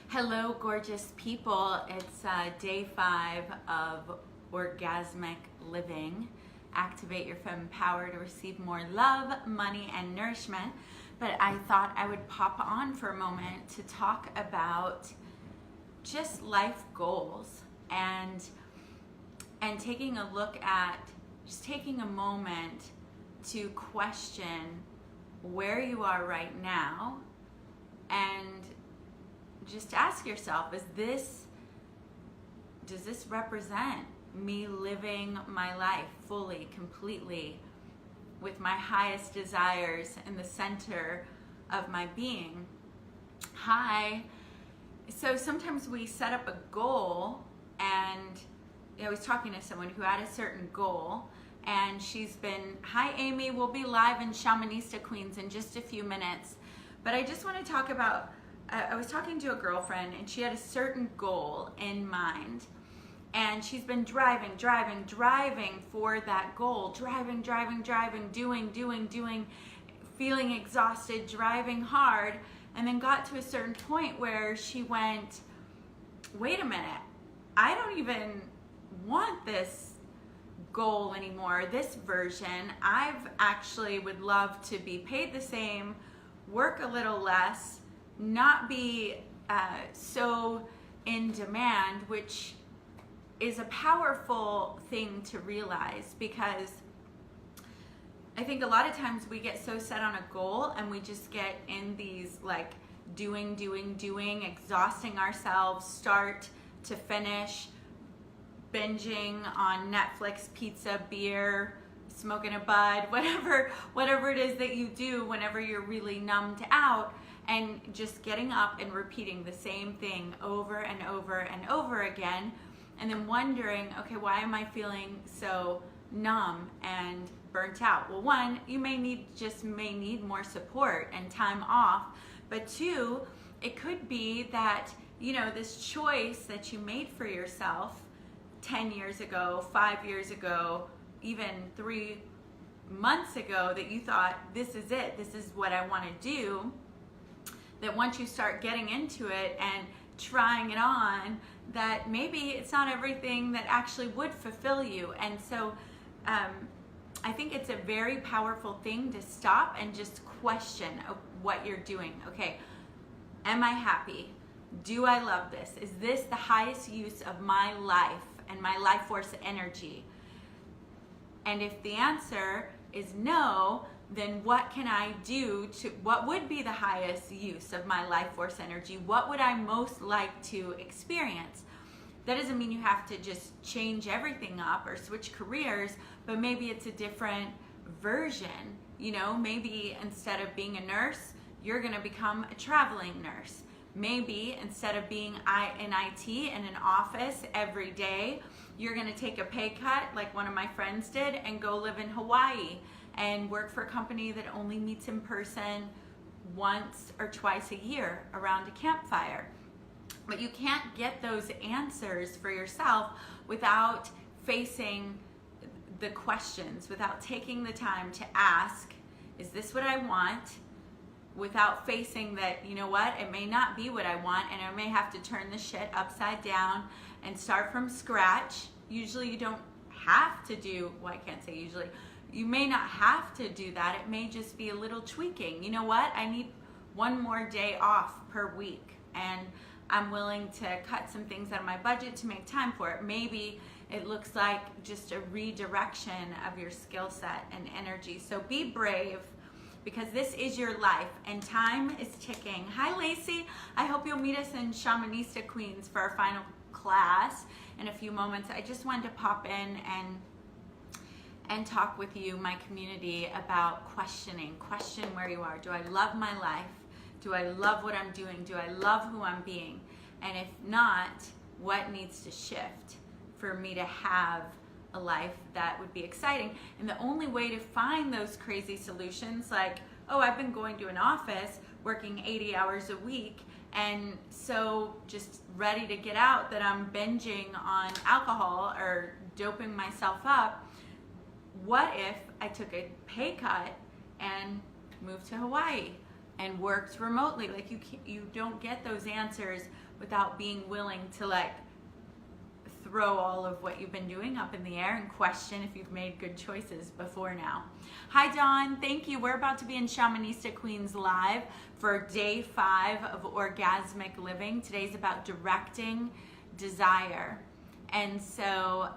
Hello, gorgeous people. It's day 5 of orgasmic living. Activate your feminine power to receive more love, money, and nourishment. But I thought I would pop on for a moment to talk about just life goals and taking a look at just taking a moment to question where you are right now and just ask yourself, does this represent me living my life fully, completely, with my highest desires in the center of my being? Hi. So sometimes we set up a goal, and I was talking to someone who had a certain goal, and she's been, hi Amy, we'll be live in Shamanista Queens in just a few minutes. But I just want to talk about, I was talking to a girlfriend, and she had a certain goal in mind, and she's been driving for that goal, driving, doing, feeling exhausted, driving hard, and then got to a certain point where she went, wait a minute, I don't even want this goal anymore, this version. I've actually would love to be paid the same, work a little less, not be so in demand, which is a powerful thing to realize, because I think a lot of times we get so set on a goal and we just get in these like doing, exhausting ourselves, start to finish, binging on Netflix, pizza, beer, smoking a bud, whatever it is that you do whenever you're really numbed out, and just getting up and repeating the same thing over and over again, and then wondering, okay, why am I feeling so numb and burnt out? Well, one, you may need more support and time off, but two, it could be that, this choice that you made for yourself 10 years ago, 5 years ago, even 3 months ago, that you thought, this is it, this is what I want to do, that once you start getting into it and trying it on, that maybe it's not everything that actually would fulfill you. And so I think it's a very powerful thing to stop and just question what you're doing. Okay, am I happy? Do I love this? Is this the highest use of my life and my life force energy? And if the answer is no, then what can I do what would be the highest use of my life force energy? What would I most like to experience? That doesn't mean you have to just change everything up or switch careers, but maybe it's a different version. Maybe instead of being a nurse, you're gonna become a traveling nurse. Maybe instead of being in IT in an office every day, you're gonna take a pay cut like one of my friends did and go live in Hawaii and work for a company that only meets in person once or twice a year around a campfire. But you can't get those answers for yourself without facing the questions, without taking the time to ask, is this what I want? Without facing that, it may not be what I want, and I may have to turn the shit upside down and start from scratch. Usually you don't have to do, well, I can't say usually, you may not have to do that. It may just be a little tweaking. You know what? I need one more day off per week, and I'm willing to cut some things out of my budget to make time for it. Maybe it looks like just a redirection of your skill set and energy. So be brave, because this is your life and time is ticking. Hi Lacey, I hope you'll meet us in Shamanista Queens for our final class in a few moments. I just wanted to pop in and talk with you, my community, about question where you are. Do I love my life? Do I love what I'm doing? Do I love who I'm being? And if not, what needs to shift for me to have a life that would be exciting? And the only way to find those crazy solutions, like, oh, I've been going to an office working 80 hours a week, and so just ready to get out, that I'm binging on alcohol or doping myself up. What if I took a pay cut and moved to Hawaii? and worked remotely. Like you don't get those answers without being willing to like throw all of what you've been doing up in the air and question if you've made good choices before now. Hi Dawn, thank you. We're about to be in Shamanista Queens Live for day 5 of Orgasmic Living. Today's about directing desire. And so,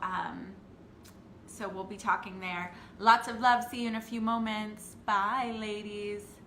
so we'll be talking there. Lots of love. See you in a few moments. Bye, ladies.